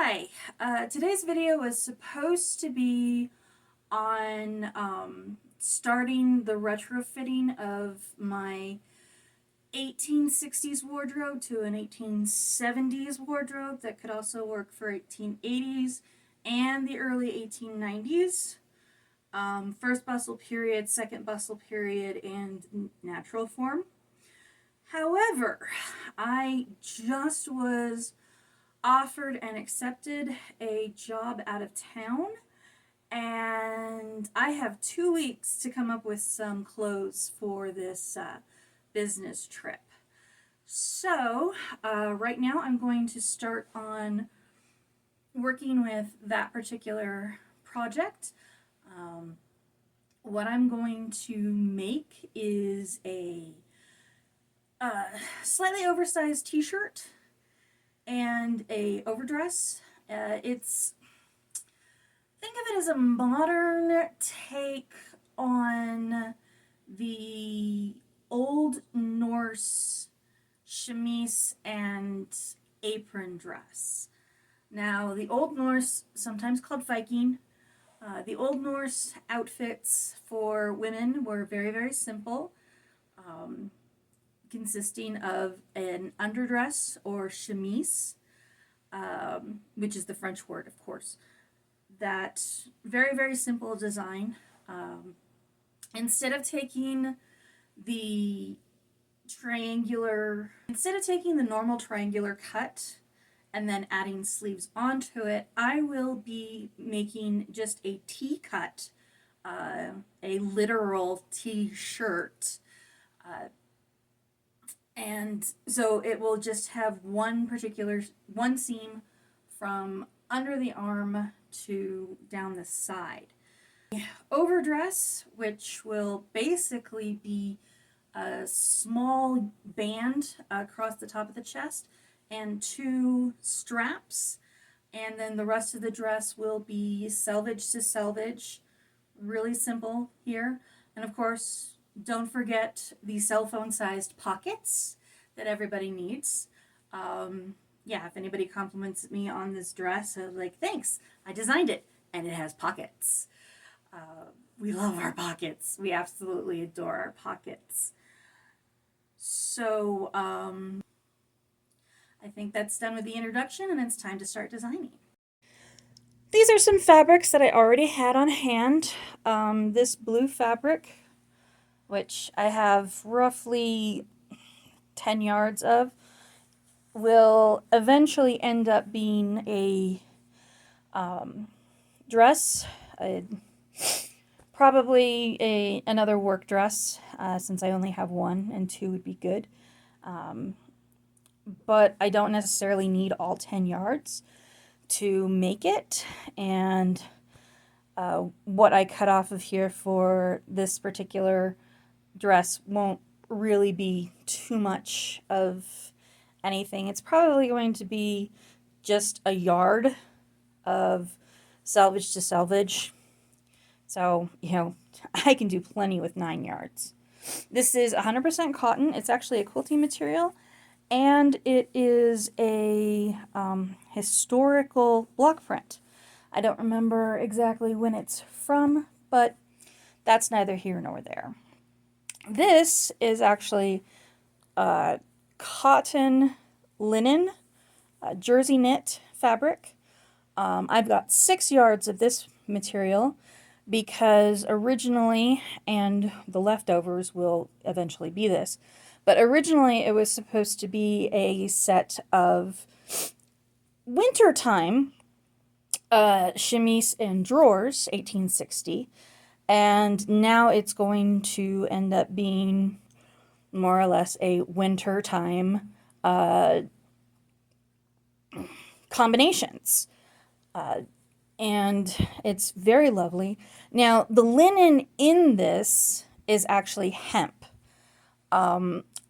Hi, today's video was supposed to be on starting the retrofitting of my 1860s wardrobe to an 1870s wardrobe that could also work for 1880s and the early 1890s. First bustle period, second bustle period, and natural form. However, I just was offered and accepted a job out of town, and I have 2 weeks to come up with some clothes for this business trip. So right now I'm going to start on working with that particular project. What I'm going to make is a slightly oversized t-shirt and a overdress. It's, think of it as a modern take on the Old Norse chemise and apron dress. Now, the Old Norse, sometimes called Viking, the Old Norse outfits for women were very, very simple, consisting of an underdress or chemise, which is the French word, of course. That very, very simple design. Instead of taking the normal triangular cut and then adding sleeves onto it, I will be making just a T-cut, a literal T-shirt. And so it will just have one seam from under the arm to down the side. Overdress, which will basically be a small band across the top of the chest and 2 straps, and then the rest of the dress will be selvage to selvage. Really simple here. And of course, don't forget the cell phone sized pockets that everybody needs. Yeah, if anybody compliments me on this dress, I'm like, thanks, I designed it and it has pockets. We love our pockets. We absolutely adore our pockets. So I think that's done with the introduction, and it's time to start designing. These are some fabrics that I already had on hand. This blue fabric, which I have roughly 10 yards of, will eventually end up being a dress, probably another work dress, since I only have 1 and 2 would be good. But I don't necessarily need all 10 yards to make it, and what I cut off of here for this particular dress won't really be too much of anything. It's probably going to be just a yard of selvage to selvage. So, I can do plenty with 9 yards. This is 100% cotton. It's actually a quilting material, and it is a historical block print. I don't remember exactly when it's from, but that's neither here nor there. This is actually cotton linen, jersey knit fabric. I've got 6 yards of this material because originally, and the leftovers will eventually be this, but originally it was supposed to be a set of wintertime chemise and drawers, 1860, and now it's going to end up being more or less a wintertime combinations. And it's very lovely. Now, the linen in this is actually hemp.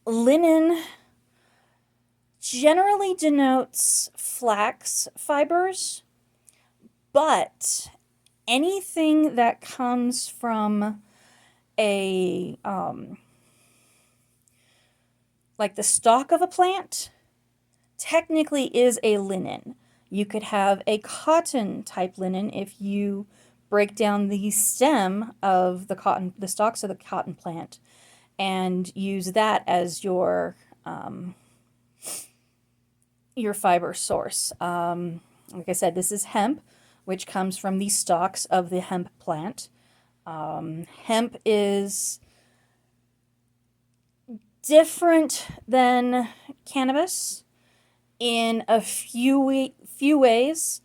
Linen generally denotes flax fibers, but anything that comes from a, like the stalk of a plant, technically is a linen. You could have a cotton type linen if you break down the stem of the stalks of the cotton plant, and use that as your fiber source. Like I said, this is hemp, which comes from the stalks of the hemp plant. Hemp is different than cannabis in a few ways,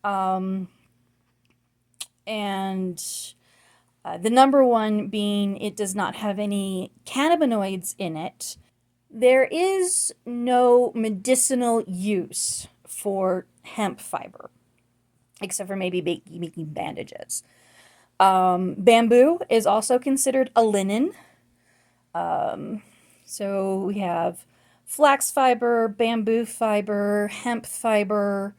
and the number one being it does not have any cannabinoids in it. There is no medicinal use for hemp fiber, except for maybe making bandages. Bamboo is also considered a linen. So we have flax fiber, bamboo fiber, hemp fiber.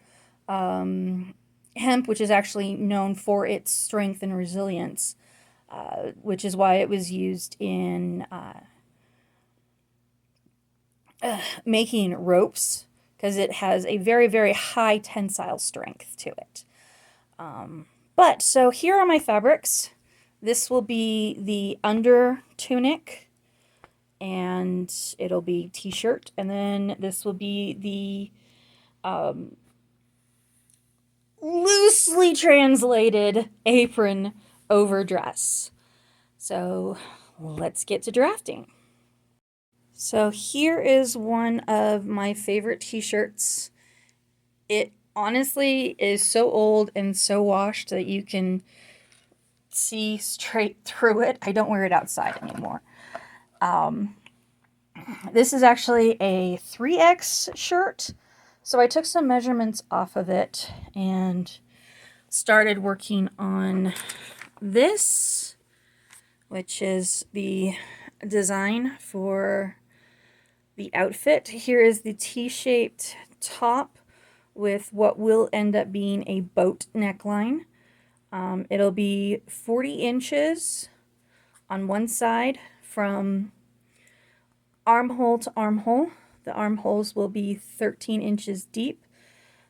Hemp, which is actually known for its strength and resilience, which is why it was used in making ropes, because it has a very, very high tensile strength to it. But so here are my fabrics. This will be the under tunic, and it'll be t-shirt, and then this will be the loosely translated apron overdress. So let's get to drafting. So here is one of my favorite t-shirts. It honestly is so old and so washed that you can see straight through it. I don't wear it outside anymore. This is actually a 3X shirt. So I took some measurements off of it and started working on this, which is the design for the outfit. Here is the T-shaped top with what will end up being a boat neckline. It'll be 40 inches on one side from armhole to armhole. The armholes will be 13 inches deep.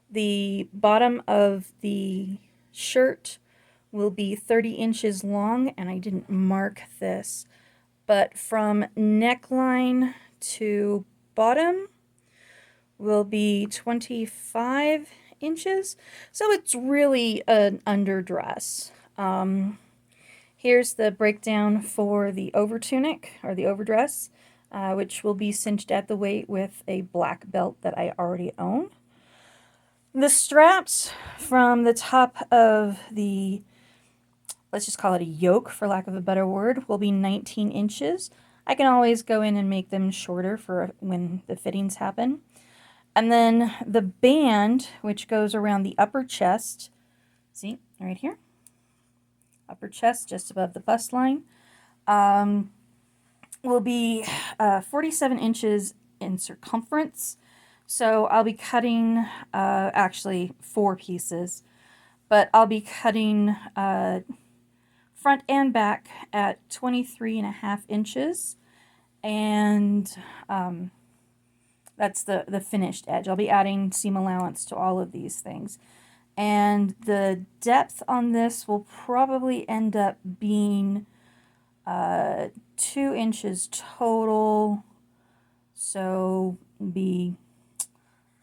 The bottom of the shirt will be 30 inches long, and I didn't mark this, but from neckline to bottom will be 25 inches. So it's really an underdress. Here's the breakdown for the overtunic or the overdress, which will be cinched at the waist with a black belt that I already own. The straps from the top of the, let's just call it a yoke for lack of a better word, will be 19 inches. I can always go in and make them shorter for when the fittings happen. And then the band, which goes around the upper chest, see, right here, upper chest just above the bust line, will be 47 inches in circumference. So I'll be cutting actually 4 pieces, but I'll be cutting front and back at 23.5 inches, and that's the finished edge. I'll be adding seam allowance to all of these things. And the depth on this will probably end up being 2 inches total, so be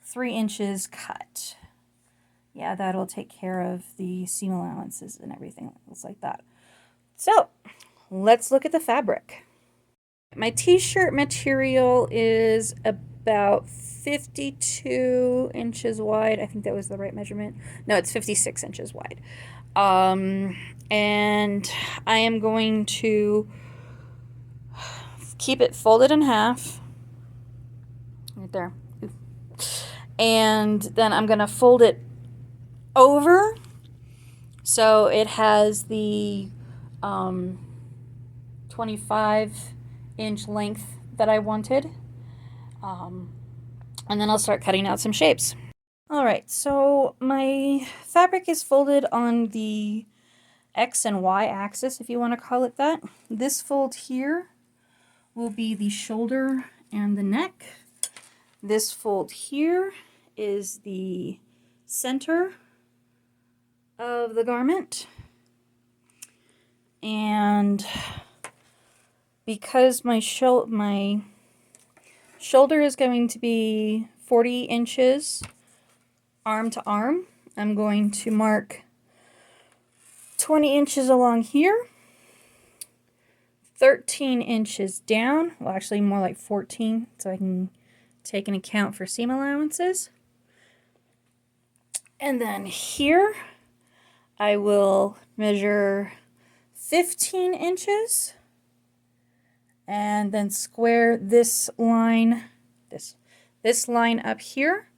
3 inches cut. Yeah, that'll take care of the seam allowances and everything else like that. So let's look at the fabric. My t-shirt material is about 52 inches wide. I think that was the right measurement. No, it's 56 inches wide. And I am going to keep it folded in half. Right there. And then I'm going to fold it over so it has the 25-inch length that I wanted. And then I'll start cutting out some shapes. All right, so my fabric is folded on the X and Y axis, if you want to call it that. This fold here will be the shoulder and the neck. This fold here is the center of the garment. And because my shoulder is going to be 40 inches arm to arm, I'm going to mark 20 inches along here, 13 inches down, well actually more like 14, so I can take an account for seam allowances. And then here I will measure 15 inches and then square this line, this line up here,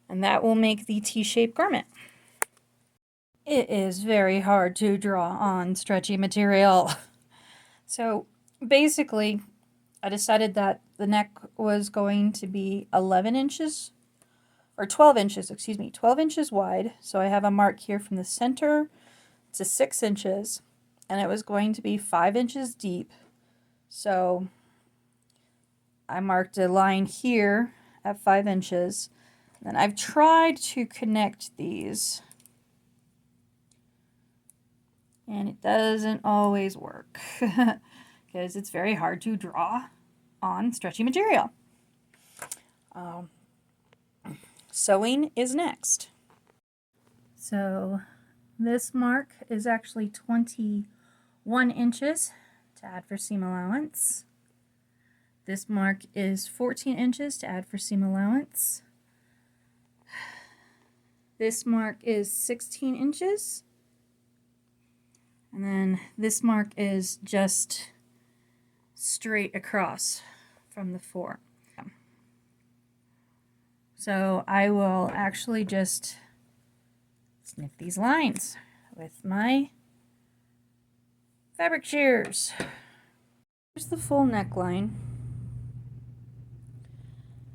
and that will make the T-shaped garment. It is very hard to draw on stretchy material. So basically, I decided that the neck was going to be 11 inches, or 12 inches, excuse me, 12 inches wide. So I have a mark here from the center to 6 inches, and it was going to be 5 inches deep. So I marked a line here at 5 inches. Then I've tried to connect these, and it doesn't always work because it's very hard to draw on stretchy material. Sewing is next. So this mark is actually 21 inches to add for seam allowance. This mark is 14 inches to add for seam allowance. This mark is 16 inches. And then this mark is just straight across from the 4. So I will actually just snip these lines with my fabric shears. Here's the full neckline.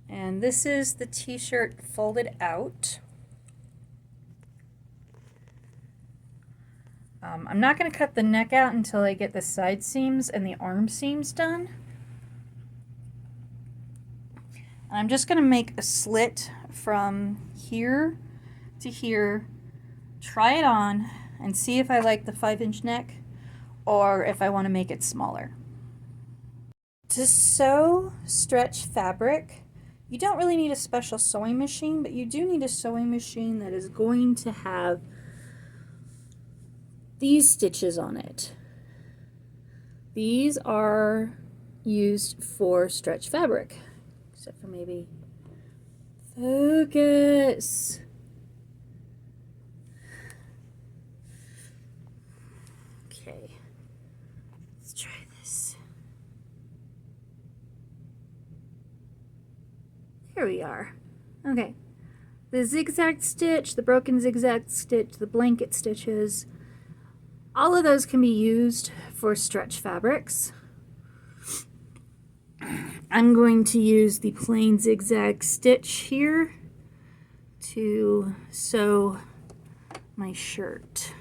And this is the t-shirt folded out. I'm not going to cut the neck out until I get the side seams and the arm seams done. I'm just going to make a slit from here to here, try it on, and see if I like the 5-inch neck or if I want to make it smaller. To sew stretch fabric, you don't really need a special sewing machine, but you do need a sewing machine that is going to have these stitches on it. These are used for stretch fabric, except for maybe focus. Okay, let's try this. Here we are. Okay, the zigzag stitch, the broken zigzag stitch, the blanket stitches, all of those can be used for stretch fabrics. I'm going to use the plain zigzag stitch here to sew my shirt.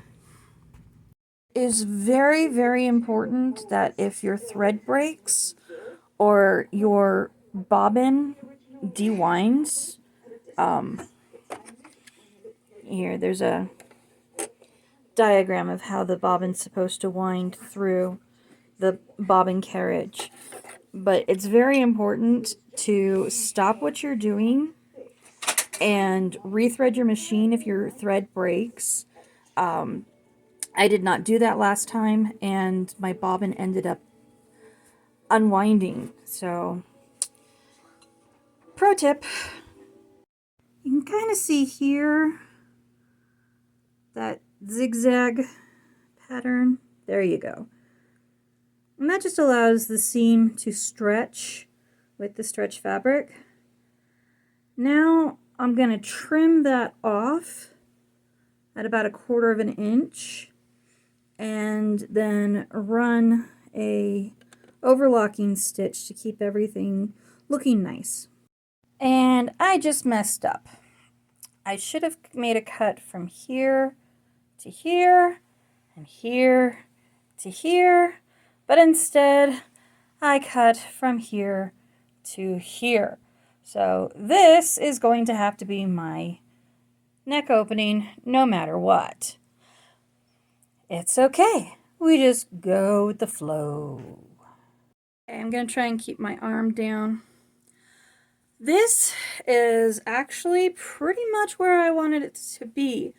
It is very, very important that if your thread breaks or your bobbin dewinds, here there's a diagram of how the bobbin's supposed to wind through the bobbin carriage. But it's very important to stop what you're doing and rethread your machine if your thread breaks. I did not do that last time, and my bobbin ended up unwinding. So, pro tip. You can kind of see here that zigzag pattern. There you go. And that just allows the seam to stretch with the stretch fabric. Now I'm going to trim that off at about 1/4 of an inch and then run a overlocking stitch to keep everything looking nice. And I just messed up. I should have made a cut from here to here and here to here. But instead, I cut from here to here. So this is going to have to be my neck opening no matter what. It's okay. We just go with the flow. Okay, I'm going to try and keep my arm down. This is actually pretty much where I wanted it to be.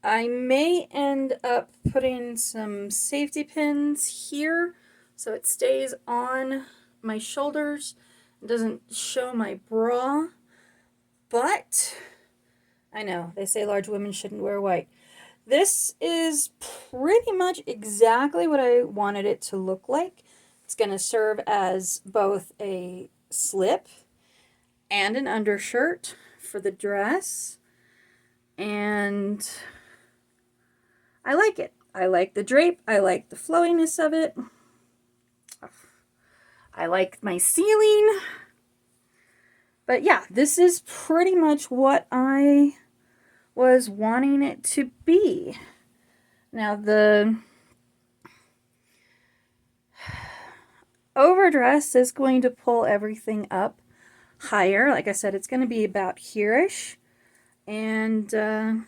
I may end up putting some safety pins here so it stays on my shoulders. It doesn't show my bra, but I know they say large women shouldn't wear white. This is pretty much exactly what I wanted it to look like. It's going to serve as both a slip and an undershirt for the dress. And I like it. I like the drape. I like the flowiness of it. I like my ceiling. But yeah, this is pretty much what I was wanting it to be. Now the overdress is going to pull everything up higher. Like I said, it's going to be about here-ish. And I'm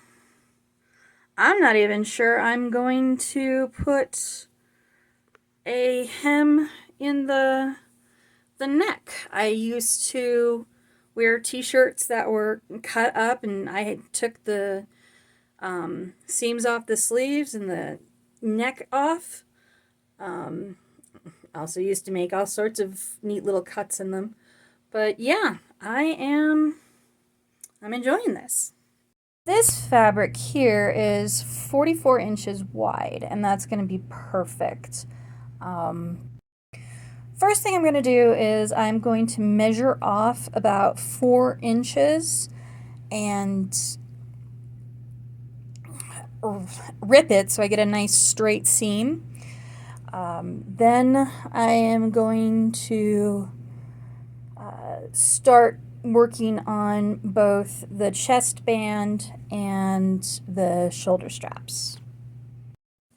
not even sure I'm going to put a hem in the neck. I used to wear t-shirts that were cut up, and I took the seams off the sleeves and the neck off. Also used to make all sorts of neat little cuts in them. But yeah, I'm enjoying this. This fabric here is 44 inches wide, and that's going to be perfect. First thing I'm going to do is I'm going to measure off about 4 inches and rip it so I get a nice straight seam. Then I am going to start working on both the chest band and the shoulder straps.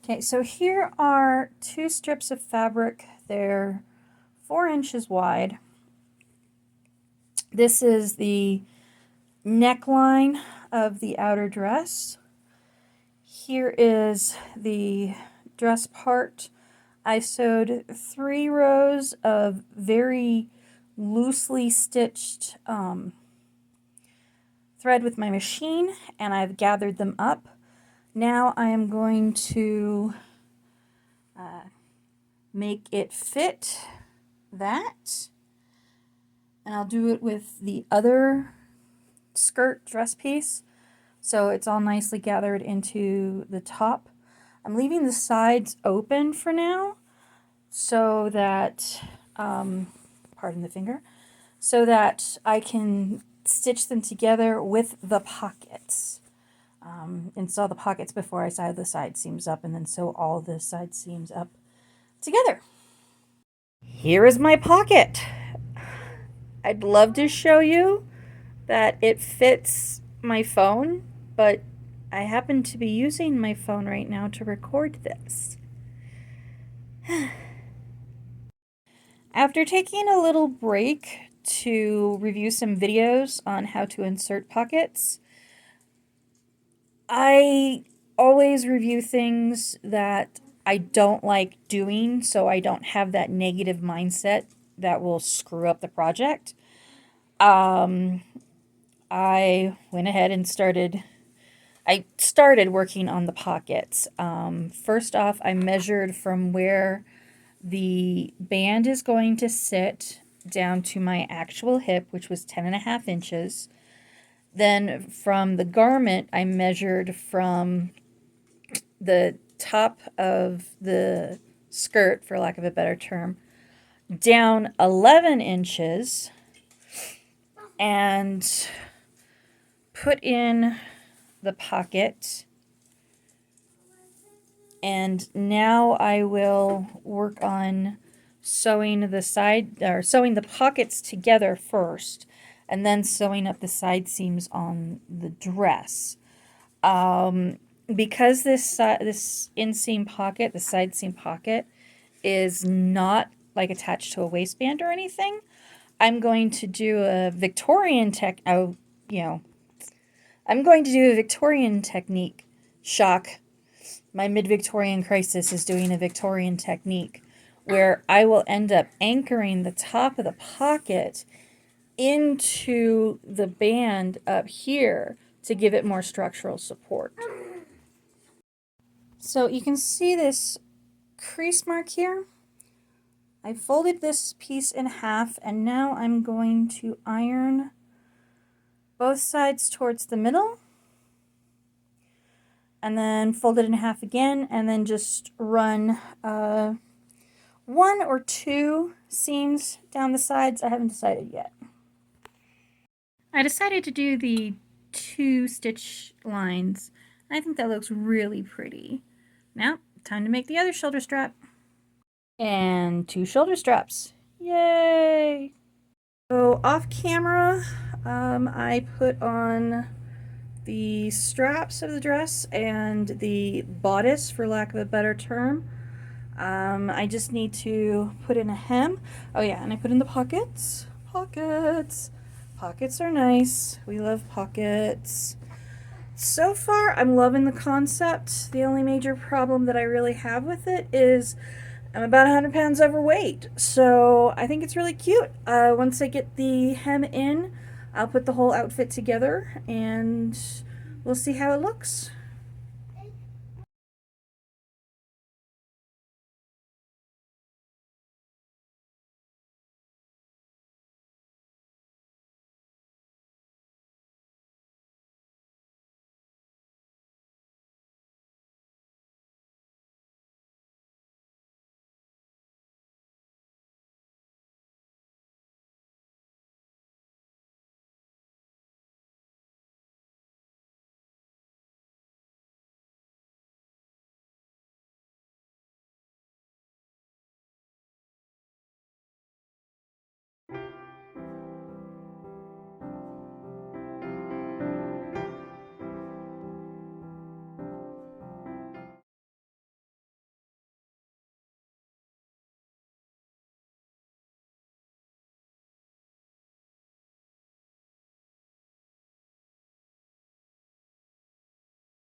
Okay, so here are 2 strips of fabric. They're 4 inches wide. This is the neckline of the outer dress. Here is the dress part. I sewed 3 rows of very loosely stitched thread with my machine, and I've gathered them up. Now I am going to make it fit that, and I'll do it with the other skirt dress piece so it's all nicely gathered into the top. I'm leaving the sides open for now so that pardon the finger, so that I can stitch them together with the pockets. Install the pockets before I sew the side seams up, and then sew all the side seams up together. Here is my pocket. I'd love to show you that it fits my phone, but I happen to be using my phone right now to record this. After taking a little break to review some videos on how to insert pockets, I always review things that I don't like doing so I don't have that negative mindset that will screw up the project. I went ahead and started working on the pockets. First off, I measured from where the band is going to sit down to my actual hip, which was 10.5 inches. Then from the garment, I measured from the top of the skirt, for lack of a better term, down 11 inches and put in the pocket. And now I will work on sewing the pockets together first, and then sewing up the side seams on the dress. Because this inseam pocket, the side seam pocket, is not like attached to a waistband or anything, I'm going to do a Victorian I'm going to do a Victorian technique. Shock. My Mid-Victorian Crisis is doing a Victorian technique where I will end up anchoring the top of the pocket into the band up here to give it more structural support. So you can see this crease mark here. I folded this piece in half, and now I'm going to iron both sides towards the middle, and then fold it in half again, and then just run 1 or 2 seams down the sides. I haven't decided yet. I decided to do the 2 stitch lines. I think that looks really pretty. Now, time to make the other shoulder strap. And 2 shoulder straps. Yay! So off camera, I put on the straps of the dress and the bodice, for lack of a better term. I just need to put in a hem. Oh yeah, and I put in the pockets. Pockets. Pockets are nice. We love pockets. So far, I'm loving the concept. The only major problem that I really have with it is I'm about 100 pounds overweight, so I think it's really cute. Once I get the hem in, I'll put the whole outfit together, and we'll see how it looks.